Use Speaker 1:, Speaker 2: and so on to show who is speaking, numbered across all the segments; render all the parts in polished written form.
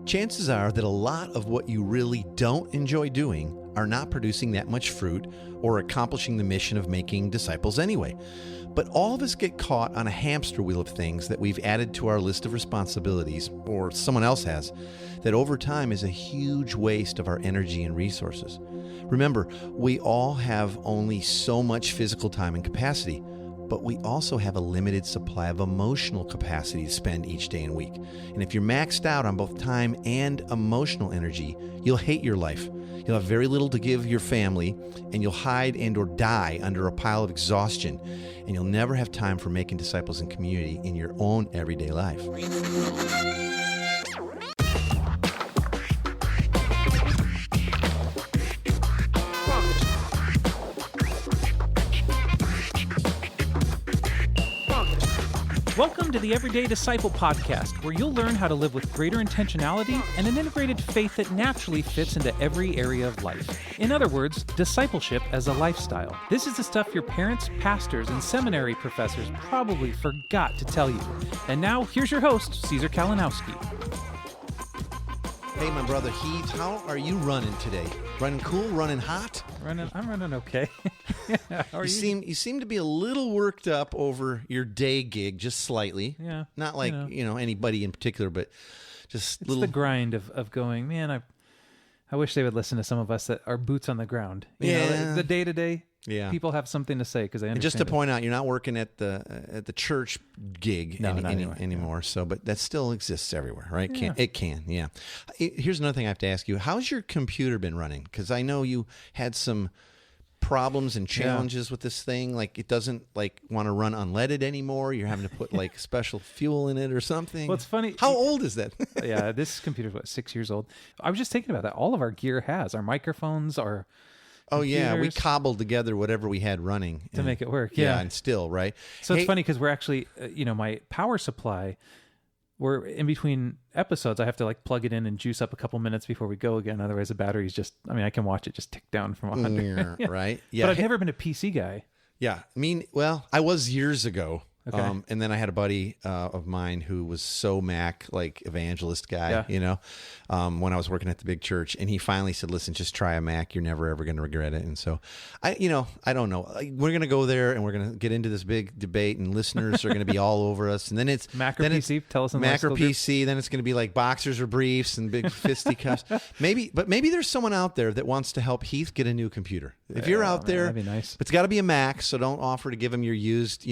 Speaker 1: Chances are that a lot of what you really don't enjoy doing are not producing that much fruit or accomplishing the mission of making disciples anyway. But all of us get caught on a hamster wheel of things that we've added to our list of responsibilities, or someone else has, that over time is a huge waste of our energy and resources. Remember, we all have only so much physical time and capacity, but we also have a limited supply of emotional capacity to spend each day and week. And if you're maxed out on both time and emotional energy, you'll hate your life. You'll have very little to give your family, and you'll hide and or die under a pile of exhaustion, and you'll never have time for making disciples in community in your own everyday life.
Speaker 2: Welcome to the Everyday Disciple Podcast, where you'll learn how to live with greater intentionality and an integrated faith that naturally fits into every area of life. In other words, discipleship as a lifestyle. This is the stuff your parents, pastors, and seminary professors probably forgot to tell you. And now, here's your host, Caesar Kalinowski.
Speaker 1: Hey, my brother Heath, how are you running today? Running cool? Running hot?
Speaker 2: I'm running okay. How are you?
Speaker 1: You seem to be a little worked up over your day gig, just slightly.
Speaker 2: Yeah.
Speaker 1: Not like, anybody in particular, but just
Speaker 2: It's the grind of going, man, I wish they would listen to some of us that are boots on the ground. You know, the day-to-day.
Speaker 1: Yeah.
Speaker 2: People have something to say because they understand.
Speaker 1: And just to point out, you're not working at the church gig anymore. So, but that still exists everywhere, right?
Speaker 2: Yeah.
Speaker 1: It can. Here's another thing I have to ask you: how's your computer been running? Because I know you had some problems and challenges with this thing. Like it doesn't want to run unleaded anymore. You're having to put special fuel in it or something.
Speaker 2: Well, it's funny.
Speaker 1: How old is that?
Speaker 2: Yeah, this computer's 6 years old. I was just thinking about that. All of our gear has our microphones, our computers.
Speaker 1: We cobbled together whatever we had running
Speaker 2: to make it work.
Speaker 1: Yeah, and still, right?
Speaker 2: So it's funny because we're actually, my power supply, we're in between episodes. I have to plug it in and juice up a couple minutes before we go again. Otherwise, the battery's I can watch it just tick down from 100.
Speaker 1: Yeah, right? Yeah.
Speaker 2: But I've never been a PC guy.
Speaker 1: Yeah. I was years ago.
Speaker 2: Okay.
Speaker 1: And then I had a buddy of mine who was so Mac, evangelist guy, when I was working at the big church. And he finally said, listen, just try a Mac. You're never, ever going to regret it. And so, I don't know. We're going to go there and we're going to get into this big debate and listeners are going to be all over us. And then it's
Speaker 2: Mac or PC? Tell us in the
Speaker 1: Mac or PC. Then it's going to be boxers or briefs and big fisticuffs. Maybe there's someone out there that wants to help Heath get a new computer. If you're out there,
Speaker 2: that'd be nice.
Speaker 1: But it's got to be a Mac. So don't offer to give him your used,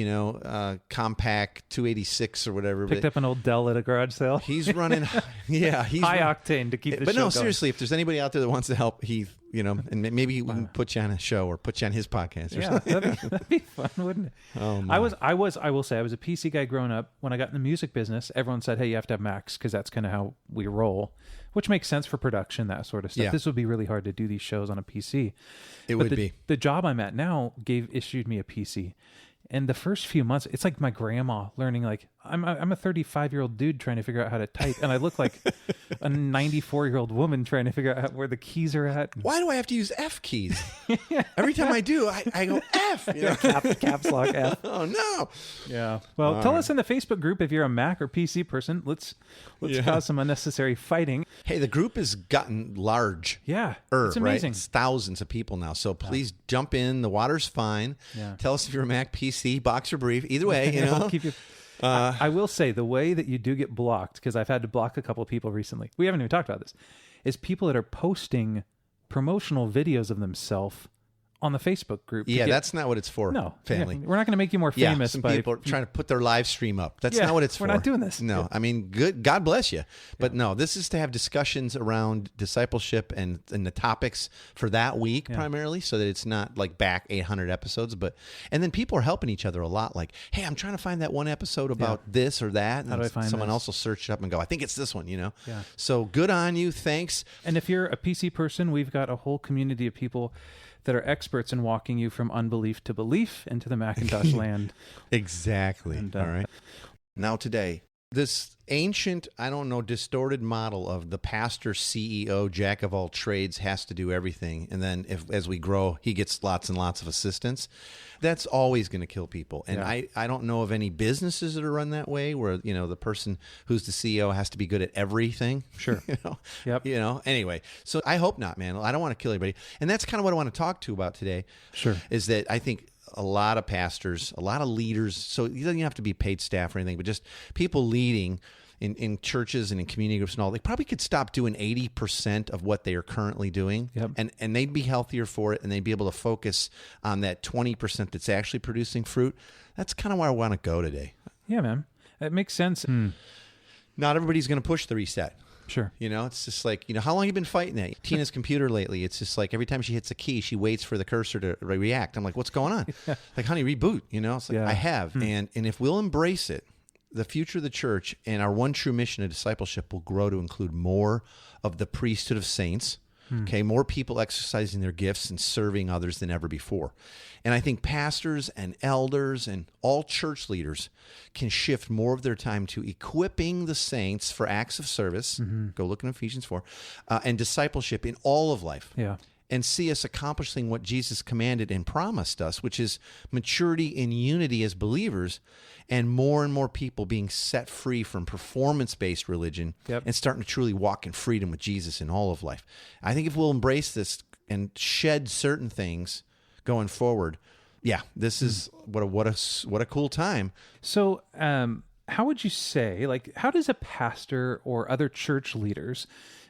Speaker 1: compact 286 or whatever.
Speaker 2: Picked up an old Dell at a garage sale.
Speaker 1: He's running, he's
Speaker 2: high octane to keep the show
Speaker 1: But no,
Speaker 2: going.
Speaker 1: seriously, if there's anybody out there that wants to help Heath, and maybe we can put you on a show or put you on his podcast or something.
Speaker 2: That'd be fun, wouldn't it?
Speaker 1: Oh, my.
Speaker 2: I will say I was a PC guy growing up. When I got in the music business, everyone said, hey, you have to have Macs because that's kind of how we roll, which makes sense for production, that sort of stuff. Yeah. This would be really hard to do these shows on a PC.
Speaker 1: It would be.
Speaker 2: The job I'm at now issued me a PC. And the first few months, it's like my grandma learning, I'm a 35-year-old dude trying to figure out how to type, and I look like a 94-year-old woman trying to figure out where the keys are at.
Speaker 1: Why do I have to use F keys? Every time I do, I go F.
Speaker 2: Caps lock F.
Speaker 1: Oh, no.
Speaker 2: Yeah. Well, tell us in the Facebook group if you're a Mac or PC person. Let's cause some unnecessary fighting.
Speaker 1: Hey, the group has gotten large.
Speaker 2: Yeah. It's amazing.
Speaker 1: Right? It's thousands of people now. So please jump in. The water's fine. Yeah. Tell us if you're a Mac, PC, box, or brief. Either way,
Speaker 2: I'll keep you. I will say the way that you do get blocked, because I've had to block a couple of people recently. We haven't even talked about this. Is people that are posting promotional videos of themselves on the Facebook group.
Speaker 1: Yeah, that's not what it's for.
Speaker 2: No,
Speaker 1: family.
Speaker 2: We're not going to make you more famous.
Speaker 1: Some people are trying to put their live stream up. That's not what it's for.
Speaker 2: We're not doing this.
Speaker 1: No, I mean, good. God bless you. But no, this is to have discussions around discipleship and the topics for that week primarily, so that it's not back 800 episodes. And then people are helping each other a lot. Hey, I'm trying to find that one episode about this or that.
Speaker 2: How do I find
Speaker 1: someone
Speaker 2: this?
Speaker 1: else will search it up and go, I think it's this one.
Speaker 2: Yeah.
Speaker 1: So good on you. Thanks.
Speaker 2: And if you're a PC person, we've got a whole community of people that are experts in walking you from unbelief to belief into the Macintosh land.
Speaker 1: Exactly.
Speaker 2: And,
Speaker 1: all right. Now today, This ancient, I don't know, distorted model of the pastor, CEO, jack of all trades has to do everything. And then as we grow, he gets lots and lots of assistants. That's always going to kill people. And I don't know of any businesses that are run that way where, the person who's the CEO has to be good at everything.
Speaker 2: Sure. Yep.
Speaker 1: Anyway, so I hope not, man. I don't want to kill anybody. And that's kind of what I want to talk to about today.
Speaker 2: Sure.
Speaker 1: Is that I think a lot of pastors, a lot of leaders, so it doesn't have to be paid staff or anything, but just people leading in churches and in community groups and all, they probably could stop doing 80% of what they are currently doing.
Speaker 2: Yep.
Speaker 1: And they'd be healthier for it, and they'd be able to focus on that 20% that's actually producing fruit. That's kind of where I want to go today.
Speaker 2: Yeah, man. That makes sense.
Speaker 1: Not everybody's going to push the reset.
Speaker 2: Sure.
Speaker 1: It's just like, how long have you been fighting that? Tina's computer lately, it's just like every time she hits a key, she waits for the cursor to react. I'm like, what's going on? Like, honey, reboot, It's like, I have. And if we'll embrace it, the future of the church and our one true mission of discipleship will grow to include more of the priesthood of saints, okay, more people exercising their gifts and serving others than ever before. And I think pastors and elders and all church leaders can shift more of their time to equipping the saints for acts of service, go look in Ephesians 4, and discipleship in all of life.
Speaker 2: Yeah.
Speaker 1: And see us accomplishing what Jesus commanded and promised us, which is maturity in unity as believers, and more people being set free from performance-based religion and starting to truly walk in freedom with Jesus in all of life. I think if we'll embrace this and shed certain things going forward, this is what a cool time.
Speaker 2: So, how would you say, how does a pastor or other church leaders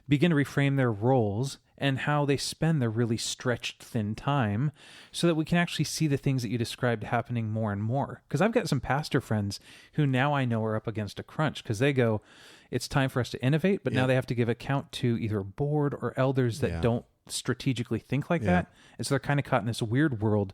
Speaker 2: begin to reframe their roles and how they spend their really stretched thin time so that we can actually see the things that you described happening more and more? Because I've got some pastor friends who now I know are up against a crunch because they go, it's time for us to innovate, but now they have to give account to either a board or elders that don't strategically think like that. And so they're kind of caught in this weird world.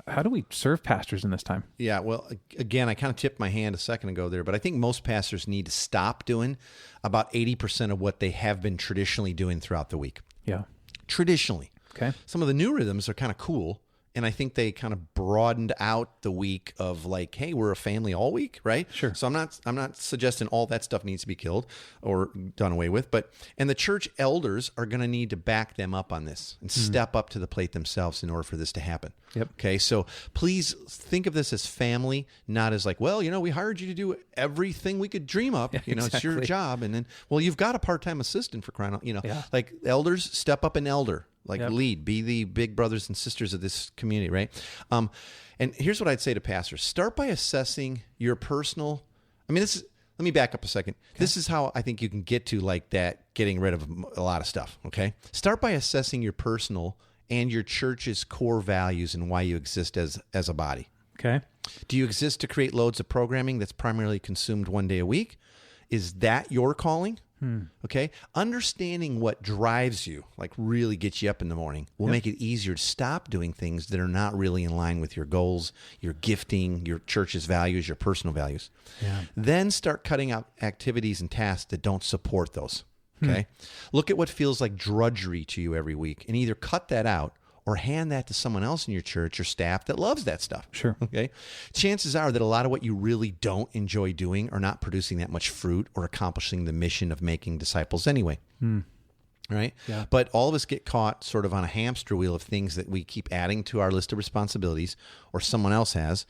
Speaker 2: How do we serve pastors in this time?
Speaker 1: Yeah, well, again, I kind of tipped my hand a second ago there, but I think most pastors need to stop doing about 80% of what they have been traditionally doing throughout the week.
Speaker 2: Yeah.
Speaker 1: Traditionally.
Speaker 2: Okay.
Speaker 1: Some of the new rhythms are kind of cool, and I think they kind of broadened out the week of like, hey, we're a family all week, right?
Speaker 2: Sure.
Speaker 1: So I'm not suggesting all that stuff needs to be killed or done away with, and the church elders are going to need to back them up on this and step up to the plate themselves in order for this to happen.
Speaker 2: Yep.
Speaker 1: Okay, so please think of this as family, not as like, well, we hired you to do everything we could dream up. It's your job, and then, well, you've got a part-time assistant for crying out. Like elders, step up an elder. Lead, be the big brothers and sisters of this community, right? And here's what I'd say to pastors. Start by assessing your personal, let me back up a second. Okay. This is how I think you can get to like that, getting rid of a lot of stuff, okay? Start by assessing your personal and your church's core values and why you exist as a body.
Speaker 2: Okay.
Speaker 1: Do you exist to create loads of programming that's primarily consumed one day a week? Is that your calling? Okay. Understanding what drives you, like really gets you up in the morning, will make it easier to stop doing things that are not really in line with your goals, your gifting, your church's values, your personal values. Yeah. Then start cutting out activities and tasks that don't support those. Okay. Look at what feels like drudgery to you every week and either cut that out or hand that to someone else in your church or staff that loves that stuff.
Speaker 2: Sure.
Speaker 1: Okay. Chances are that a lot of what you really don't enjoy doing are not producing that much fruit or accomplishing the mission of making disciples anyway. Right?
Speaker 2: Yeah.
Speaker 1: But all of us get caught sort of on a hamster wheel of things that we keep adding to our list of responsibilities or someone else has.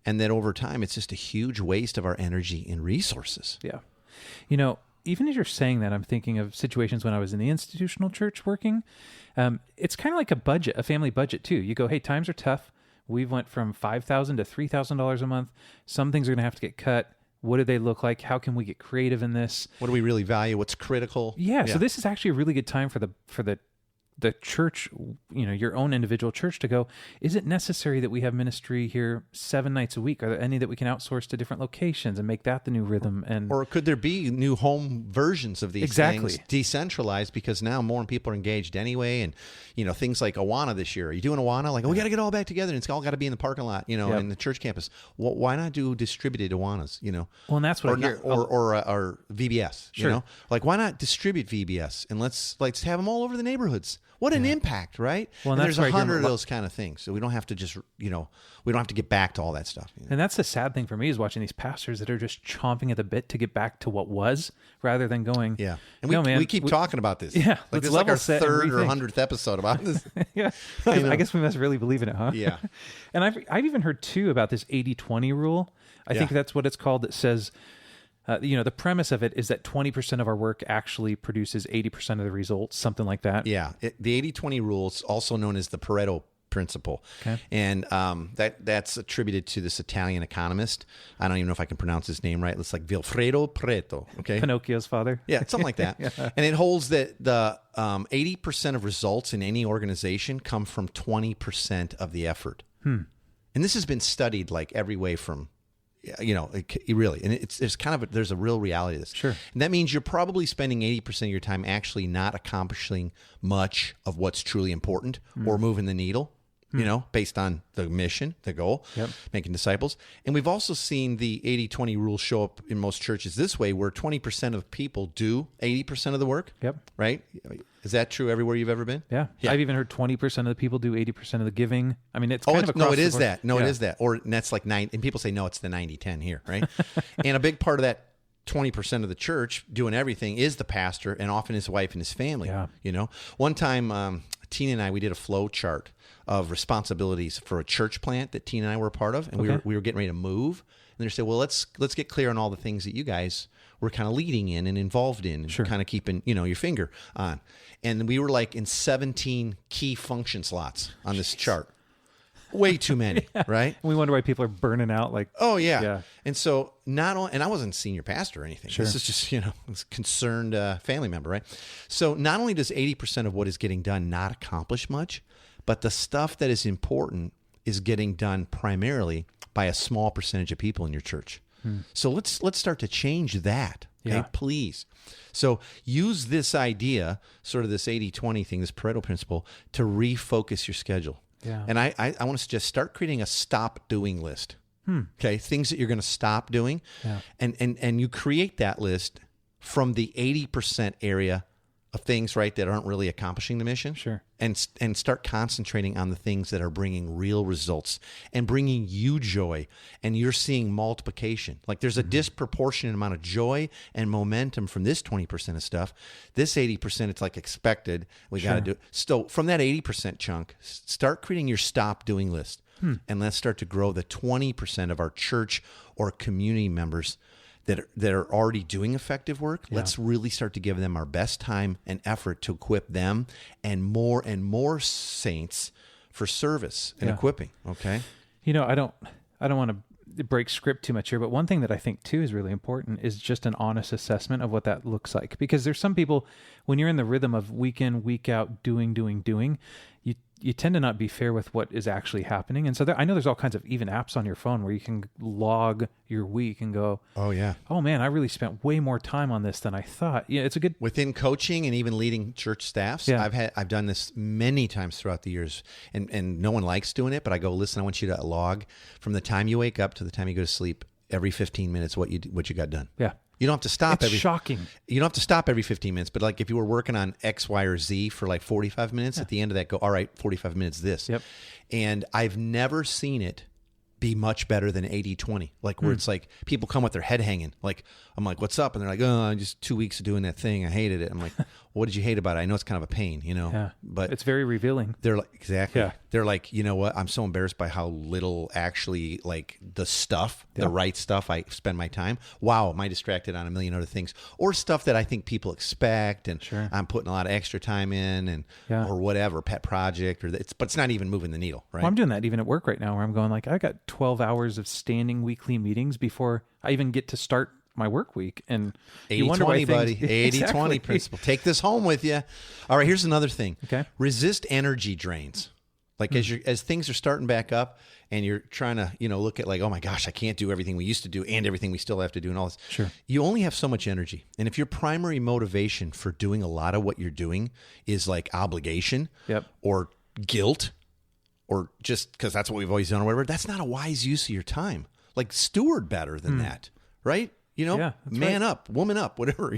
Speaker 1: And that over time, it's just a huge waste of our energy and resources.
Speaker 2: Yeah. Even as you're saying that, I'm thinking of situations when I was in the institutional church working. It's kind of like a family budget too. You go, hey, times are tough. We've went from $5,000 to $3,000 a month. Some things are going to have to get cut. What do they look like? How can we get creative in this?
Speaker 1: What do we really value? What's critical?
Speaker 2: Yeah. So this is actually a really good time for the church, your own individual church to go, is it necessary that we have ministry here 7 nights a week? Are there any that we can outsource to different locations and make that the new rhythm?
Speaker 1: Or could there be new home versions of these things decentralized, because now more people are engaged anyway? And, things like Awana this year. Are you doing Awana? Like, we got to get all back together and it's all got to be in the parking lot, in the church campus. Well, why not do distributed Awanas,
Speaker 2: Well, and that's what I hear.
Speaker 1: Or VBS,
Speaker 2: Sure.
Speaker 1: Like, why not distribute VBS? And let's have them all over the neighborhoods. What an impact, right?
Speaker 2: Well,
Speaker 1: and
Speaker 2: that's
Speaker 1: there's
Speaker 2: where I hear
Speaker 1: 100 of those kind of things. So we don't have to just, we don't have to get back to all that stuff.
Speaker 2: And that's the sad thing for me is watching these pastors that are just chomping at the bit to get back to what was rather than going,
Speaker 1: yeah. And
Speaker 2: no, man,
Speaker 1: we keep talking about this.
Speaker 2: Yeah.
Speaker 1: Like
Speaker 2: let's
Speaker 1: this is like
Speaker 2: level
Speaker 1: our
Speaker 2: set
Speaker 1: third
Speaker 2: and
Speaker 1: or
Speaker 2: rethink.
Speaker 1: 100th episode about this.
Speaker 2: Yeah. I guess we must really believe in it, huh?
Speaker 1: Yeah.
Speaker 2: And I've even heard too about this 80-20 rule. I think that's what it's called. That says, the premise of it is that 20% of our work actually produces 80% of the results, something like that.
Speaker 1: Yeah. The 80-20 rule is also known as the Pareto principle.
Speaker 2: Okay.
Speaker 1: And that's attributed to this Italian economist. I don't even know if I can pronounce his name right. It's like Vilfredo Pareto. Okay.
Speaker 2: Pinocchio's father.
Speaker 1: Yeah, something like that.
Speaker 2: Yeah.
Speaker 1: And it holds that the 80% of results in any organization come from 20% of the effort. And this has been studied like every way from, really, and there's a real reality to this.
Speaker 2: Sure.
Speaker 1: And that means you're probably spending 80% of your time actually not accomplishing much of what's truly important or moving the needle. Based on the mission, the goal, making disciples. And we've also seen the 80-20 rule show up in most churches this way, where 20% of people do 80% of the work.
Speaker 2: Yep.
Speaker 1: Right? Is that true everywhere you've ever been?
Speaker 2: Yeah. I've even heard 20% of the people do 80% of the giving. I mean, it's kind of across
Speaker 1: no, it
Speaker 2: the
Speaker 1: is
Speaker 2: board.
Speaker 1: that. No, it is that. Or and that's like 9. And people say, no, it's the 90-10 here, right? And a big part of that 20% of the church doing everything is the pastor and often his wife and his family.
Speaker 2: Yeah.
Speaker 1: One time, Tina and I, we did a flow chart of responsibilities for a church plant that Tina and I were a part of, and we were getting ready to move. And they said, well, let's get clear on all the things that you guys were kind of leading in and involved in, and kind of keeping your finger on. And we were like in 17 key function slots on this chart. Way too many, right?
Speaker 2: We wonder why people are burning out. Like,
Speaker 1: oh yeah. And so and I wasn't senior pastor or anything.
Speaker 2: Sure.
Speaker 1: This is just this concerned family member, right? So not only does 80% of what is getting done not accomplish much, but the stuff that is important is getting done primarily by a small percentage of people in your church. So let's start to change that. Okay, please. So use this idea, sort of this 80-20 thing, this Pareto principle, to refocus your schedule.
Speaker 2: Yeah.
Speaker 1: And I want to suggest start creating a stop doing list. Okay, things that you're going to stop doing.
Speaker 2: Yeah.
Speaker 1: And you create that list from the 80% area of things, right, that aren't really accomplishing the mission.
Speaker 2: Sure.
Speaker 1: And start concentrating on the things that are bringing real results and bringing you joy, and you're seeing multiplication. Like there's a disproportionate amount of joy and momentum from this 20% of stuff. This 80%, it's like expected. We got to do it. So from that 80% chunk, start creating your stop doing list. And let's start to grow the 20% of our church or community members that are already doing effective work. Let's really start to give them our best time and effort to equip them and more saints for service and equipping. Okay.
Speaker 2: I don't want to break script too much here, but one thing that I think too is really important is just an honest assessment of what that looks like. Because there's some people, when you're in the rhythm of week in, week out, doing, you tend to not be fair with what is actually happening. And so I know there's all kinds of even apps on your phone where you can log your week and go, oh man, I really spent way more time on this than I thought. Yeah, it's a good
Speaker 1: within coaching and even leading church staffs.
Speaker 2: Yeah.
Speaker 1: I've done this many times throughout the years, and no one likes doing it, but I go, listen, I want you to log from the time you wake up to the time you go to sleep every 15 minutes what you got done.
Speaker 2: Yeah.
Speaker 1: You don't have to stop
Speaker 2: It's shocking.
Speaker 1: You don't have to stop every 15 minutes, but like if you were working on X, Y, or Z for like 45 minutes, at the end of that, go, all right, 45 minutes this.
Speaker 2: Yep.
Speaker 1: And I've never seen it be much better than 80-20. Like where it's like people come with their head hanging. Like, I'm like, what's up? And they're like, oh, just 2 weeks of doing that thing. I hated it. I'm like, what did you hate about it? I know it's kind of a pain,
Speaker 2: Yeah.
Speaker 1: but
Speaker 2: it's very revealing.
Speaker 1: they're like, exactly.
Speaker 2: Yeah.
Speaker 1: They're like, you know what? I'm so embarrassed by how little actually like the stuff, the right stuff I spend my time. Wow. Am I distracted on a million other things or stuff that I think people expect. And I'm putting a lot of extra time in and, or whatever, pet project but it's not even moving the needle. Right.
Speaker 2: Well, I'm doing that even at work right now where I'm going like, I got 12 hours of standing weekly meetings before I even get to start my work week. And
Speaker 1: 80-20, buddy. 80-20 principle. Take this home with you. All right, here's another thing.
Speaker 2: Okay.
Speaker 1: Resist energy drains. Like as things are starting back up and you're trying to, look at like, oh my gosh, I can't do everything we used to do and everything we still have to do and all this.
Speaker 2: Sure.
Speaker 1: You only have so much energy. And if your primary motivation for doing a lot of what you're doing is like obligation or guilt or just because that's what we've always done or whatever, that's not a wise use of your time. Like steward better than that, right? Man up, woman up, whatever,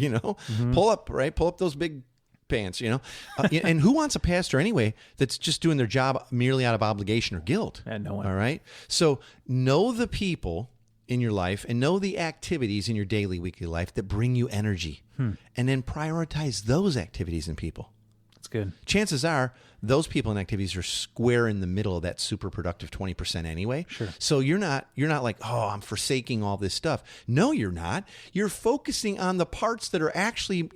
Speaker 1: pull up, right? Pull up those big pants, and who wants a pastor anyway that's just doing their job merely out of obligation or guilt?
Speaker 2: And no one.
Speaker 1: All right. So know the people in your life and know the activities in your daily, weekly life that bring you energy, and then prioritize those activities and people.
Speaker 2: That's good.
Speaker 1: Chances are those people and activities are square in the middle of that super productive 20% anyway.
Speaker 2: Sure.
Speaker 1: So you're not like, oh, I'm forsaking all this stuff. No, you're not. You're focusing on the parts that are actually,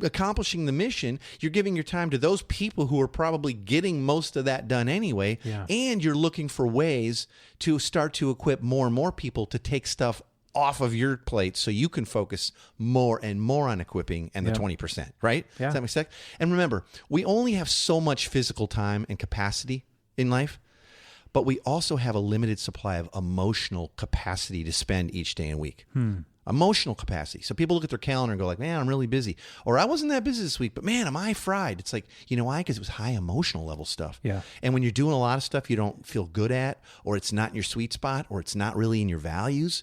Speaker 1: accomplishing the mission. You're giving your time to those people who are probably getting most of that done anyway.
Speaker 2: Yeah.
Speaker 1: And you're looking for ways to start to equip more and more people to take stuff off of your plate so you can focus more and more on equipping and the 20%, right?
Speaker 2: Yeah.
Speaker 1: Does that make sense? And remember, we only have so much physical time and capacity in life, but we also have a limited supply of emotional capacity to spend each day and week. Emotional capacity. So people look at their calendar and go like, man, I'm really busy. Or I wasn't that busy this week, but man, am I fried? It's like, you know why? Because it was high emotional level stuff.
Speaker 2: Yeah.
Speaker 1: And when you're doing a lot of stuff you don't feel good at, or it's not in your sweet spot, or it's not really in your values,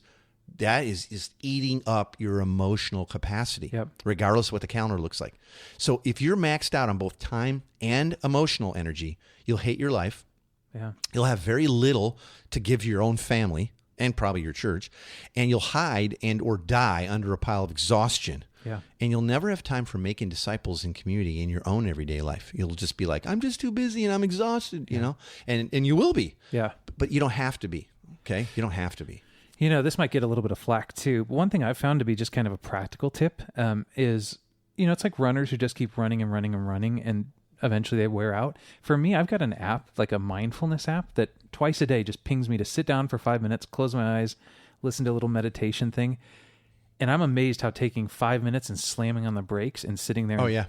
Speaker 1: that is eating up your emotional capacity, regardless of what the calendar looks like. So if you're maxed out on both time and emotional energy, you'll hate your life.
Speaker 2: Yeah.
Speaker 1: You'll have very little to give your own family and probably your church, and you'll hide and or die under a pile of exhaustion.
Speaker 2: Yeah.
Speaker 1: And you'll never have time for making disciples in community in your own everyday life. You'll just be like, I'm just too busy and I'm exhausted, and you will be.
Speaker 2: Yeah.
Speaker 1: But you don't have to be, okay? You don't have to be.
Speaker 2: This might get a little bit of flack too. But one thing I've found to be just kind of a practical tip is, it's like runners who just keep running and running and running, and eventually they wear out. For me, I've got an app, like a mindfulness app, that twice a day just pings me to sit down for 5 minutes, close my eyes, listen to a little meditation thing. And I'm amazed how taking 5 minutes and slamming on the brakes and sitting there.
Speaker 1: Oh, yeah.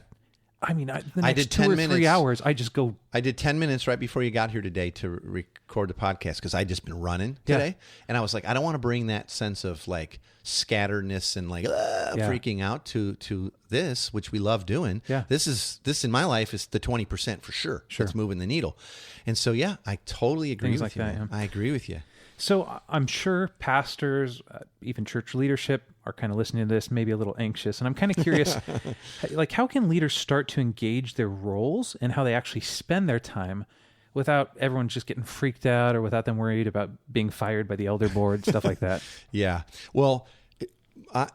Speaker 2: I mean, the next
Speaker 1: I did
Speaker 2: 2
Speaker 1: 10
Speaker 2: or 3
Speaker 1: minutes.
Speaker 2: hours, I just go.
Speaker 1: I did 10 minutes right before you got here today to record the podcast because I'd just been running today. And I was like, I don't want to bring that sense of like scatteredness and like freaking out to this, which we love doing.
Speaker 2: Yeah.
Speaker 1: This in my life is the 20% for sure. That's moving the needle. And so, yeah, I totally agree with you. Man. I agree with you.
Speaker 2: So I'm sure pastors, even church leadership, are kind of listening to this, maybe a little anxious. And I'm kind of curious, like, how can leaders start to engage their roles and how they actually spend their time without everyone just getting freaked out or without them worried about being fired by the elder board, stuff like that?
Speaker 1: Yeah. Well,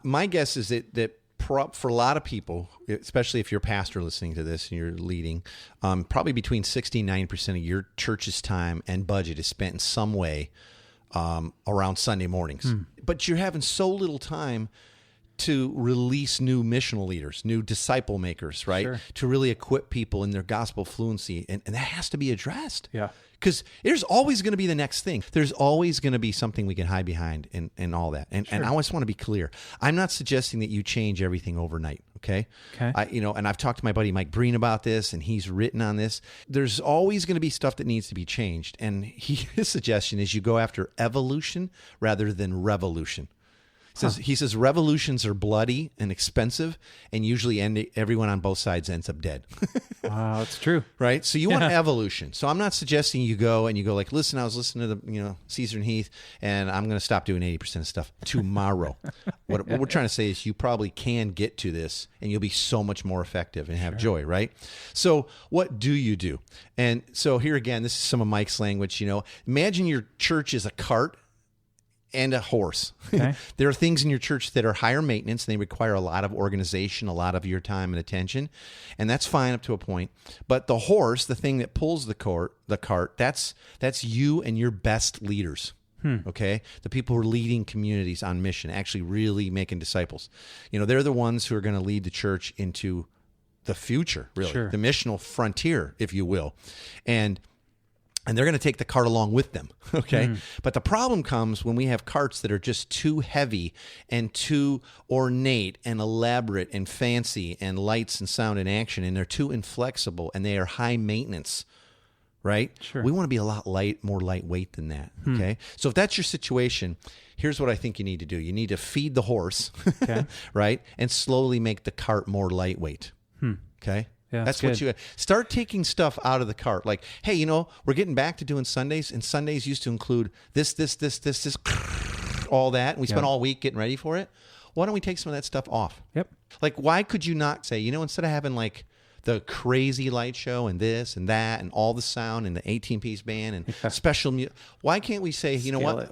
Speaker 1: my guess is that for a lot of people, especially if you're a pastor listening to this and you're leading, probably between 60 and 90% of your church's time and budget is spent in some way around Sunday mornings. But you're having so little time to release new missional leaders, new disciple makers, right? Sure. To really equip people in their gospel fluency. And that has to be addressed. Yeah. Because there's always going to be the next thing. There's always going to be something we can hide behind and all that. And I always want to be clear. I'm not suggesting that you change everything overnight. Okay. And I've talked to my buddy Mike Breen about this, and he's written on this. There's always going to be stuff that needs to be changed. And his suggestion is you go after evolution rather than revolution. He says revolutions are bloody and expensive, and usually everyone on both sides ends up dead.
Speaker 2: Wow, it's true,
Speaker 1: right? So you want evolution. So I'm not suggesting you go like, listen, I was listening to the Caesar and Heath, and I'm going to stop doing 80% of stuff tomorrow. What we're trying to say is you probably can get to this, and you'll be so much more effective and have joy, right? So what do you do? And so here again, this is some of Mike's language. Imagine your church is a cart and a horse. Okay. There are things in your church that are higher maintenance. And they require a lot of organization, a lot of your time and attention. And that's fine up to a point. But the horse, the thing that pulls the cart, that's you and your best leaders. Okay? The people who are leading communities on mission, actually really making disciples. They're the ones who are going to lead the church into the future, really. Sure. The missional frontier, if you will. And they're going to take the cart along with them, okay? But the problem comes when we have carts that are just too heavy and too ornate and elaborate and fancy and lights and sound and action, and they're too inflexible and they are high maintenance, right? Sure. We want to be a lot more lightweight than that, okay? So if that's your situation, here's what I think you need to do. You need to feed the horse, right? And slowly make the cart more lightweight, okay? Yeah, that's what you start taking stuff out of the cart. Like, hey, we're getting back to doing Sundays, and Sundays used to include this, all that. And we spent all week getting ready for it. Why don't we take some of that stuff off? Yep. Like, why could you not say, instead of having like the crazy light show and this and that and all the sound and the 18-piece band and special music. Why can't we say, you know what?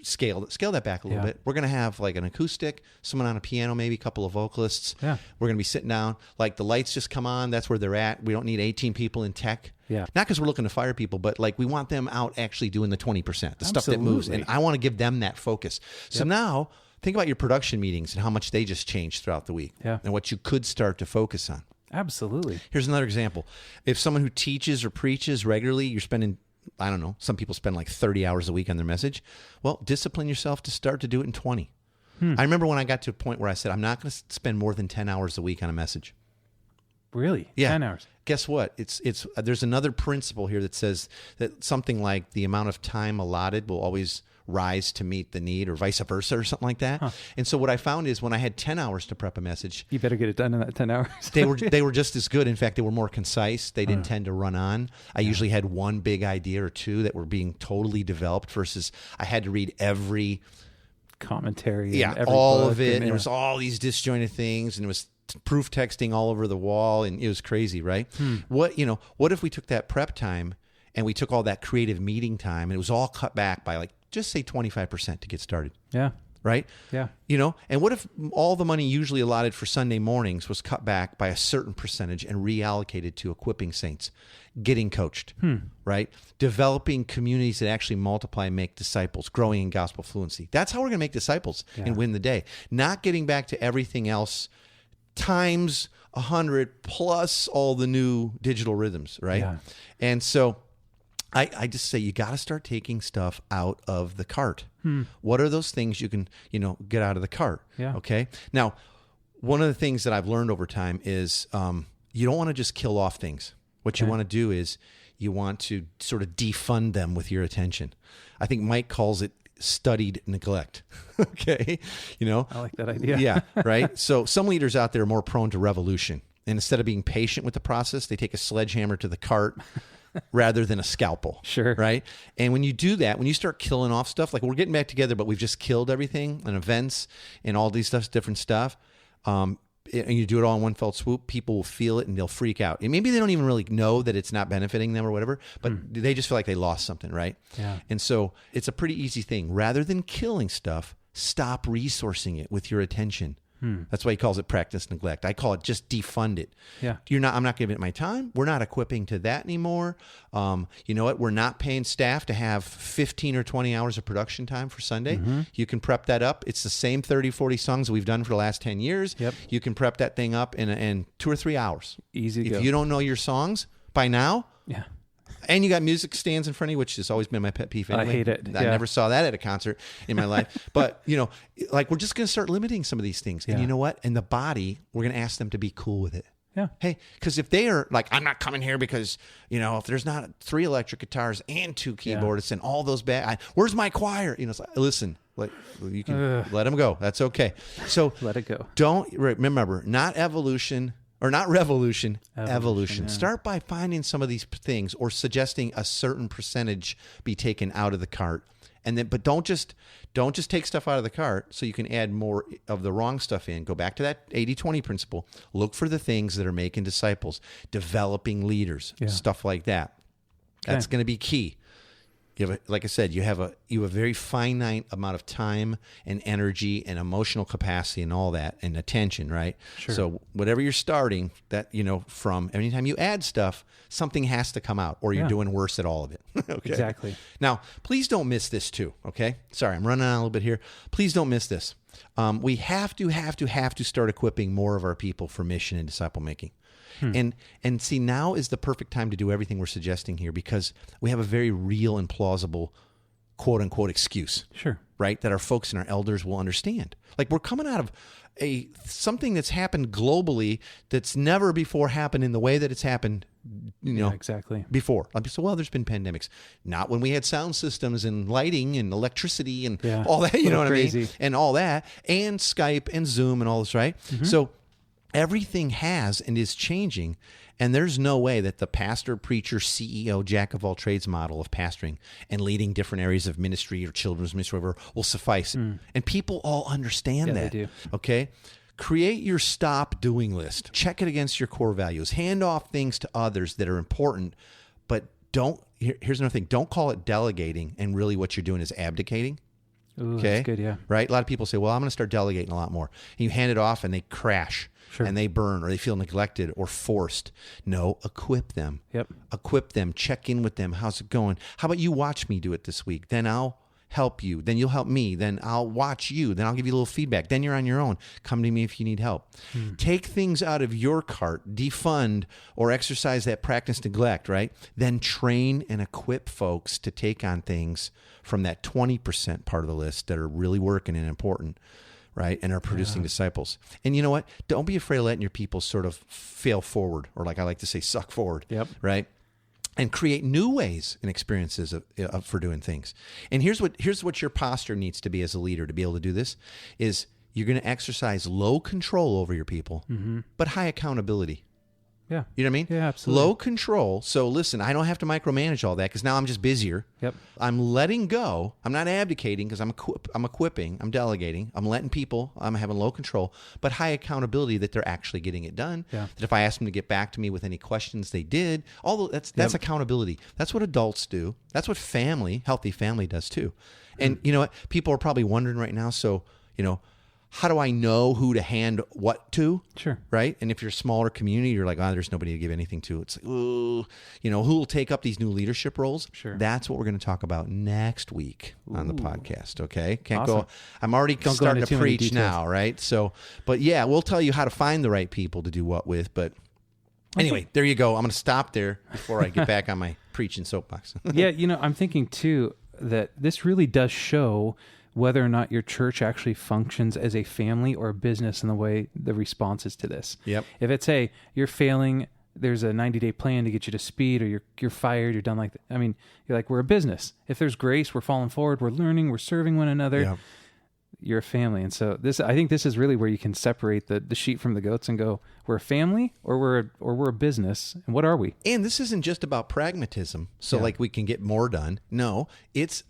Speaker 1: Scale that back a little bit. We're going to have like an acoustic, someone on a piano, maybe a couple of vocalists.
Speaker 2: Yeah.
Speaker 1: We're going to be sitting down. Like the lights just come on. That's where they're at. We don't need 18 people in tech.
Speaker 2: Yeah.
Speaker 1: Not because we're looking to fire people, but like we want them out actually doing the 20%, the stuff that moves. And I want to give them that focus. So now think about your production meetings and how much they just changed throughout the week and what you could start to focus on.
Speaker 2: Absolutely.
Speaker 1: Here's another example. If someone who teaches or preaches regularly, you're spending, I don't know, some people spend like 30 hours a week on their message. Well, discipline yourself to start to do it in 20. I remember when I got to a point where I said, I'm not going to spend more than 10 hours a week on a message.
Speaker 2: Really?
Speaker 1: Yeah.
Speaker 2: 10 hours.
Speaker 1: Guess what? It's there's another principle here that says that something like the amount of time allotted will always rise to meet the need, or vice versa, or something like that. And so what I found is when I had 10 hours to prep a message,
Speaker 2: you better get it done in that 10 hours.
Speaker 1: they were just as good. In fact, they were more concise. They didn't tend to run on. I usually had one big idea or two that were being totally developed versus I had to read every
Speaker 2: commentary.
Speaker 1: And every all of it. And there was all these disjointed things, and it was proof texting all over the wall, and it was crazy, right? What if we took that prep time and we took all that creative meeting time and it was all cut back by like, just say 25% to get started.
Speaker 2: Yeah.
Speaker 1: Right?
Speaker 2: Yeah.
Speaker 1: And what if all the money usually allotted for Sunday mornings was cut back by a certain percentage and reallocated to equipping saints, getting coached, right? Developing communities that actually multiply and make disciples, growing in gospel fluency. That's how we're going to make disciples and win the day. Not getting back to everything else times 100 plus all the new digital rhythms, right?
Speaker 2: Yeah.
Speaker 1: And so I just say you got to start taking stuff out of the cart. What are those things you can, get out of the cart?
Speaker 2: Yeah.
Speaker 1: Okay. Now, one of the things that I've learned over time is you don't want to just kill off things. What you want to do is you want to sort of defund them with your attention. I think Mike calls it studied neglect. Okay.
Speaker 2: I like that idea.
Speaker 1: Yeah. Right. So some leaders out there are more prone to revolution. And instead of being patient with the process, they take a sledgehammer to the cart rather than a scalpel.
Speaker 2: Sure.
Speaker 1: Right. And when you do that, when you start killing off stuff, like we're getting back together, but we've just killed everything and events and all these different stuff. And you do it all in one fell swoop, people will feel it and they'll freak out. And maybe they don't even really know that it's not benefiting them or whatever, but they just feel like they lost something. Right.
Speaker 2: Yeah.
Speaker 1: And so it's a pretty easy thing. Rather than killing stuff, stop resourcing it with your attention. That's why he calls it practice neglect. I call it just defund it.
Speaker 2: Yeah.
Speaker 1: I'm not giving it my time. We're not equipping to that anymore. You know what? We're not paying staff to have 15 or 20 hours of production time for Sunday. You can prep that up. It's the same 30, 40 songs that we've done for the last 10 years.
Speaker 2: Yep.
Speaker 1: You can prep that thing up in 2 or 3 hours.
Speaker 2: Easy to go.
Speaker 1: If you don't know your songs by now,
Speaker 2: yeah.
Speaker 1: And you got music stands in front of you, which has always been my pet peeve. Anyway.
Speaker 2: I hate it.
Speaker 1: I never saw that at a concert in my life. But, like we're just going to start limiting some of these things. And you know what? In the body, we're going to ask them to be cool with it.
Speaker 2: Yeah.
Speaker 1: Hey, because if they are like, I'm not coming here because, if there's not 3 electric guitars and 2 keyboardists and all those where's my choir? It's like, listen, you can let them go. That's okay. So
Speaker 2: let it go.
Speaker 1: Don't remember, not evolution. Or not revolution, evolution.
Speaker 2: Yeah.
Speaker 1: Start by finding some of these things or suggesting a certain percentage be taken out of the cart. But don't just take stuff out of the cart so you can add more of the wrong stuff in. Go back to that 80-20 principle. Look for the things that are making disciples, developing leaders, stuff like that. That's going to be key. Like I said, you have a very finite amount of time and energy and emotional capacity and all that and attention, right?
Speaker 2: Sure.
Speaker 1: So whatever you're starting, that from anytime you add stuff, something has to come out, or you're doing worse at all of it. Okay.
Speaker 2: Exactly.
Speaker 1: Now, please don't miss this too. Okay. Sorry, I'm running on a little bit here. Please don't miss this. We have to start equipping more of our people for mission and disciple making. And see, now is the perfect time to do everything we're suggesting here because we have a very real and plausible quote unquote excuse.
Speaker 2: Sure.
Speaker 1: Right? That our folks and our elders will understand. Like we're coming out of something that's happened globally that's never before happened in the way that it's happened,
Speaker 2: exactly.
Speaker 1: Before. So, there's been pandemics. Not when we had sound systems and lighting and electricity and all that, you know what
Speaker 2: crazy.
Speaker 1: I mean? And all that. And Skype and Zoom and all this, right? So everything has and is changing, and there's no way that the pastor, preacher, CEO, jack of all trades model of pastoring and leading different areas of ministry or children's ministry, whatever, will suffice. And people all understand that.
Speaker 2: They do.
Speaker 1: Okay? Create your stop doing list. Check it against your core values. Hand off things to others that are important, but here's another thing. Don't call it delegating, and really what you're doing is abdicating.
Speaker 2: Ooh,
Speaker 1: Okay.
Speaker 2: that's good, yeah.
Speaker 1: Right? A lot of people say, well, I'm going to start delegating a lot more. And you hand it off and they crash.
Speaker 2: Sure.
Speaker 1: And they burn, or they feel neglected or forced. No, equip them.
Speaker 2: Yep.
Speaker 1: Equip them. Check in with them. How's it going? How about you watch me do it this week? Then I'll help you. Then you'll help me. Then I'll watch you. Then I'll give you a little feedback. Then you're on your own. Come to me if you need help. Take things out of your cart, defund or exercise that practice neglect, right? Then train and equip folks to take on things from that 20% part of the list that are really working and important, right? And are producing disciples. And you know what? Don't be afraid of letting your people sort of fail forward, or like I like to say, suck forward,
Speaker 2: Yep.
Speaker 1: right? And create new ways and experiences for doing things. And here's what your posture needs to be as a leader to be able to do this is you're going to exercise low control over your people, but high accountability.
Speaker 2: Yeah.
Speaker 1: You know what I mean?
Speaker 2: Yeah, absolutely.
Speaker 1: Low control. So listen, I don't have to micromanage all that because now I'm just busier.
Speaker 2: Yep.
Speaker 1: I'm letting go. I'm not abdicating because I'm equipping. I'm delegating. I'm letting people. I'm having low control, but high accountability that they're actually getting it done.
Speaker 2: Yeah.
Speaker 1: That if I ask them to get back to me with any questions they did, that's accountability. That's what adults do. That's what healthy family does too. And you know what? People are probably wondering right now. So, how do I know who to hand what to?
Speaker 2: Sure.
Speaker 1: Right? And if you're a smaller community, you're like, there's nobody to give anything to. It's like, ooh, who will take up these new leadership roles?
Speaker 2: Sure.
Speaker 1: That's what we're going to talk about next week on the podcast, okay? Can't
Speaker 2: Awesome.
Speaker 1: go. I'm already
Speaker 2: Don't go
Speaker 1: starting
Speaker 2: into
Speaker 1: to
Speaker 2: too many
Speaker 1: preach
Speaker 2: details.
Speaker 1: now, right? So, but yeah, we'll tell you how to find the right people to do what with. But anyway, there you go. I'm going to stop there before I get back on my preaching soapbox.
Speaker 2: Yeah, I'm thinking too that this really does show whether or not your church actually functions as a family or a business in the way the response is to this.
Speaker 1: Yep.
Speaker 2: If it's, hey, you're failing, there's a 90-day plan to get you to speed, or you're fired, you're done like that. I mean, you're like, we're a business. If there's grace, we're falling forward, we're learning, we're serving one another.
Speaker 1: Yep.
Speaker 2: You're a family. And so I think this is really where you can separate the sheep from the goats and go, we're a family or we're a business. And what are we?
Speaker 1: And this isn't just about pragmatism, so like we can get more done. No, it's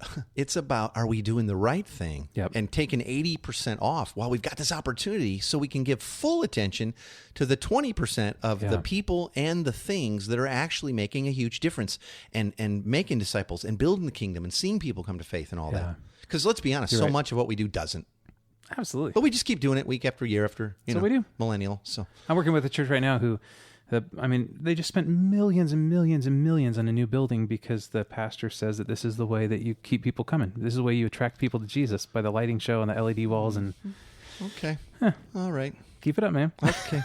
Speaker 1: about, are we doing the right thing?
Speaker 2: Yep.
Speaker 1: And taking 80% off while we've got this opportunity so we can give full attention to the 20% of the people and the things that are actually making a huge difference and making disciples and building the kingdom and seeing people come to faith and all that. Because let's be honest, so much of what we do doesn't.
Speaker 2: Absolutely.
Speaker 1: But we just keep doing it week after year after,
Speaker 2: we do.
Speaker 1: millennial. So
Speaker 2: I'm working with a church right now who, they just spent millions and millions and millions on a new building because the pastor says that this is the way that you keep people coming. This is the way you attract people to Jesus, by the lighting show and the LED walls. And
Speaker 1: okay. All right.
Speaker 2: Keep it up, man.
Speaker 1: Okay.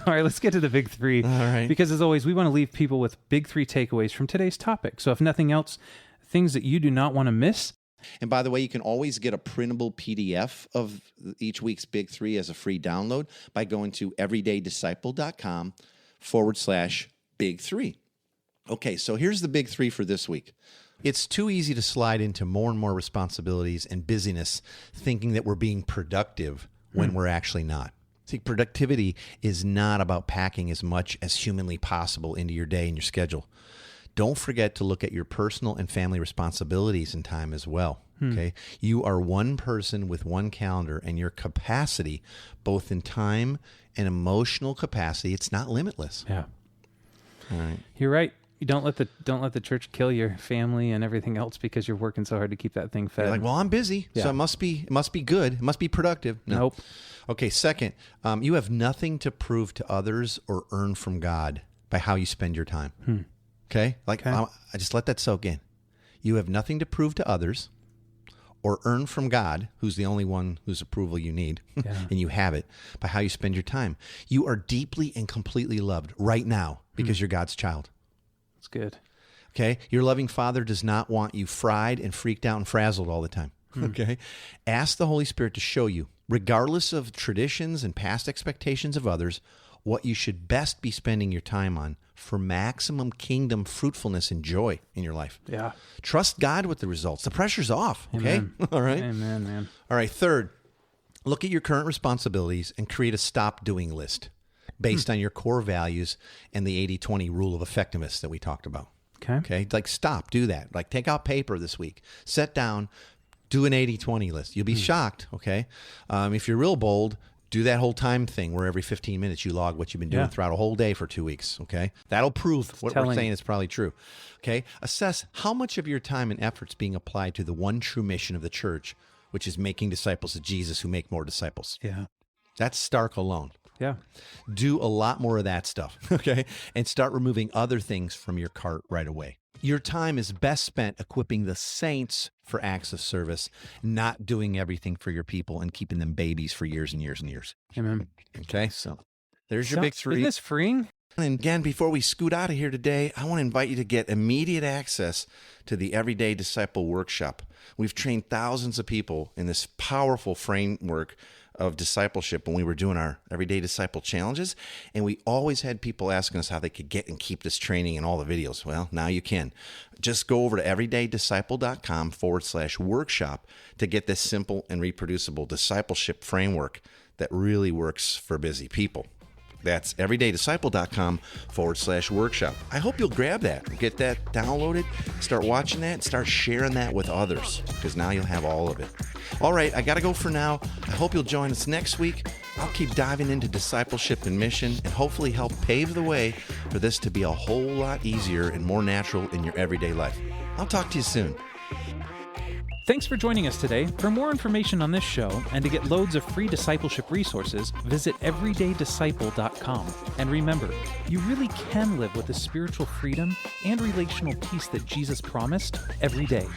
Speaker 2: All right, let's get to the big three.
Speaker 1: All right.
Speaker 2: Because as always, we want to leave people with big three takeaways from today's topic. So if nothing else, things that you do not want to miss.
Speaker 1: And by the way, you can always get a printable PDF of each week's Big Three as a free download by going to everydaydisciple.com/Big Three. Okay, so here's the Big Three for this week. It's too easy to slide into more and more responsibilities and busyness thinking that we're being productive when we're actually not. See, productivity is not about packing as much as humanly possible into your day and your schedule. Don't forget to look at your personal and family responsibilities in time as well, okay? You are one person with one calendar, and your capacity, both in time and emotional capacity, it's not limitless.
Speaker 2: Yeah.
Speaker 1: All right.
Speaker 2: You're right. You don't let the church kill your family and everything else because you're working so hard to keep that thing fed.
Speaker 1: You're like, well, I'm busy, so it must be good. It must be productive. No.
Speaker 2: Nope.
Speaker 1: Okay, second, you have nothing to prove to others or earn from God by how you spend your time. Okay? I just let that soak in. You have nothing to prove to others or earn from God, who's the only one whose approval you need, and you have it, by how you spend your time. You are deeply and completely loved right now because you're God's child.
Speaker 2: That's good.
Speaker 1: Okay? Your loving Father does not want you fried and freaked out and frazzled all the time. Okay? Ask the Holy Spirit to show you, regardless of traditions and past expectations of others, what you should best be spending your time on for maximum kingdom fruitfulness and joy in your life.
Speaker 2: Yeah.
Speaker 1: Trust God with the results. The pressure's off, okay?
Speaker 2: Amen.
Speaker 1: All right?
Speaker 2: Amen, man.
Speaker 1: All right, third, look at your current responsibilities and create a stop-doing list based on your core values and the 80-20 rule of effectiveness that we talked about. Okay? Like, stop, do that. Like, take out paper this week. Sit down, do an 80-20 list. You'll be shocked, okay? If you're real bold, Do that whole time thing where every 15 minutes you log what you've been doing throughout a whole day for 2 weeks, okay? That'll prove what we're saying is probably true, okay? Assess how much of your time and effort's being applied to the one true mission of the church, which is making disciples of Jesus who make more disciples.
Speaker 2: Yeah.
Speaker 1: That's stark alone.
Speaker 2: Yeah.
Speaker 1: Do a lot more of that stuff, okay? And start removing other things from your cart right away. Your time is best spent equipping the saints for acts of service, not doing everything for your people and keeping them babies for years and years and years.
Speaker 2: Amen.
Speaker 1: Okay, so there's your big three.
Speaker 2: Isn't this freeing?
Speaker 1: And again, before we scoot out of here today, I want to invite you to get immediate access to the Everyday Disciple Workshop. We've trained thousands of people in this powerful framework of discipleship when we were doing our Everyday Disciple challenges, and we always had people asking us how they could get and keep this training and all the videos. Well, now you can. Just go over to everydaydisciple.com/workshop to get this simple and reproducible discipleship framework that really works for busy people. That's everydaydisciple.com/workshop. I hope you'll grab that, get that downloaded, start watching that, and start sharing that with others, because now you'll have all of it. All right, I got to go for now. I hope you'll join us next week. I'll keep diving into discipleship and mission and hopefully help pave the way for this to be a whole lot easier and more natural in your everyday life. I'll talk to you soon.
Speaker 2: Thanks for joining us today. For more information on this show and to get loads of free discipleship resources, visit everydaydisciple.com. And remember, you really can live with the spiritual freedom and relational peace that Jesus promised every day.